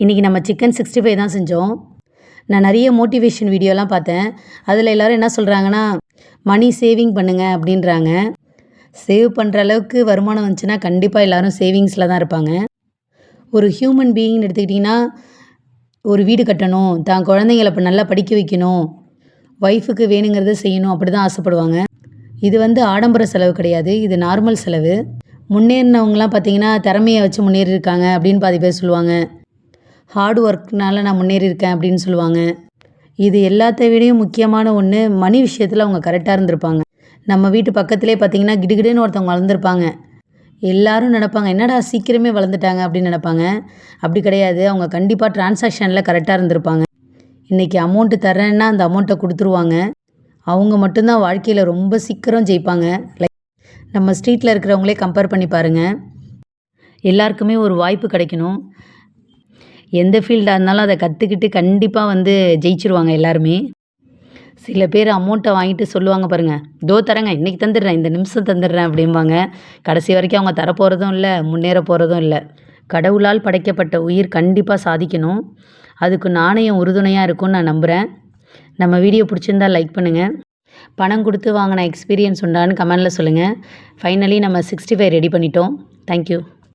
இன்றைக்கி நம்ம சிக்கன் 65 தான் செஞ்சோம். நான் நிறைய மோட்டிவேஷன் வீடியோலாம் பார்த்தேன். அதில் எல்லோரும் என்ன சொல்கிறாங்கன்னா, மணி சேவிங் பண்ணுங்கள் அப்படின்றாங்க. சேவ் பண்ணுற அளவுக்கு வருமானம் வந்துச்சுன்னா கண்டிப்பாக எல்லோரும் சேவிங்ஸில் தான் இருப்பாங்க. ஒரு ஹியூமன் பீயிங்னு எடுத்துக்கிட்டிங்கன்னா, ஒரு வீடு கட்டணும், தான் குழந்தைங்கள இப்போ நல்லா படிக்க வைக்கணும், ஒய்ஃபுக்கு வேணுங்கிறத செய்யணும் அப்படி தான் ஆசைப்படுவாங்க. இது ஆடம்பர செலவு கிடையாது, இது நார்மல் செலவு. முன்னேறினவங்கலாம் பார்த்திங்கன்னா திறமையை வச்சு முன்னேறியிருக்காங்க அப்படின்னு பாதி பேர் சொல்லுவாங்க. ஹார்ட் ஒர்க்னால நான் முன்னேறியிருக்கேன் அப்படின்னு சொல்லுவாங்க. இது எல்லாத்த விடையும் முக்கியமான ஒன்று, மணி விஷயத்தில் அவங்க கரெக்டாக இருந்திருப்பாங்க. நம்ம வீட்டு பக்கத்துலேயே பார்த்திங்கன்னா கிடுகிடுன்னு ஒருத்தவங்க வளர்ந்துருப்பாங்க. எல்லோரும் நினப்பாங்க என்னடா சீக்கிரமே வளர்ந்துட்டாங்க அப்படின்னு நினப்பாங்க. அப்படி கிடையாது, அவங்க கண்டிப்பாக டிரான்சாக்ஷனில் கரெக்டாக இருந்திருப்பாங்க. இன்றைக்கி அமௌண்ட்டு தரேன்னா அந்த அமௌண்ட்டை கொடுத்துருவாங்க. அவங்க மட்டும்தான் வாழ்க்கையில் ரொம்ப சீக்கிரம் ஜெயிப்பாங்க. நம்ம ஸ்ட்ரீட்டில் இருக்கிறவங்களே கம்பேர் பண்ணி பாருங்கள். எல்லாருக்குமே ஒரு வாய்ப்பு கிடைக்கணும். எந்த ஃபீல்டாக இருந்தாலும் அதை கற்றுக்கிட்டு கண்டிப்பாக ஜெயிச்சிருவாங்க எல்லாருமே. சில பேர் அமௌண்ட்டை வாங்கிட்டு சொல்லுவாங்க பாருங்கள், தோ தரேங்க, இன்றைக்கி தந்துடுறேன், இந்த நிமிஷம் தந்துடுறேன் அப்படிம்பாங்க. கடைசி வரைக்கும் அவங்க தரப்போகிறதும் இல்லை, முன்னேற போகிறதும் இல்லை. கடவுளால் படைக்கப்பட்ட உயிர் கண்டிப்பாக சாதிக்கணும். அதுக்கு நாணயம் உறுதுணையாக இருக்கும்னு நான் நம்புகிறேன். நம்ம வீடியோ பிடிச்சிருந்தால் லைக் பண்ணுங்கள். பணம் கொடுத்து வாங்கின எக்ஸ்பீரியன்ஸ் உண்டான்னு கமெண்டில் சொல்லுங்கள். ஃபைனலி நம்ம 65 ரெடி பண்ணிட்டோம். தேங்க்யூ.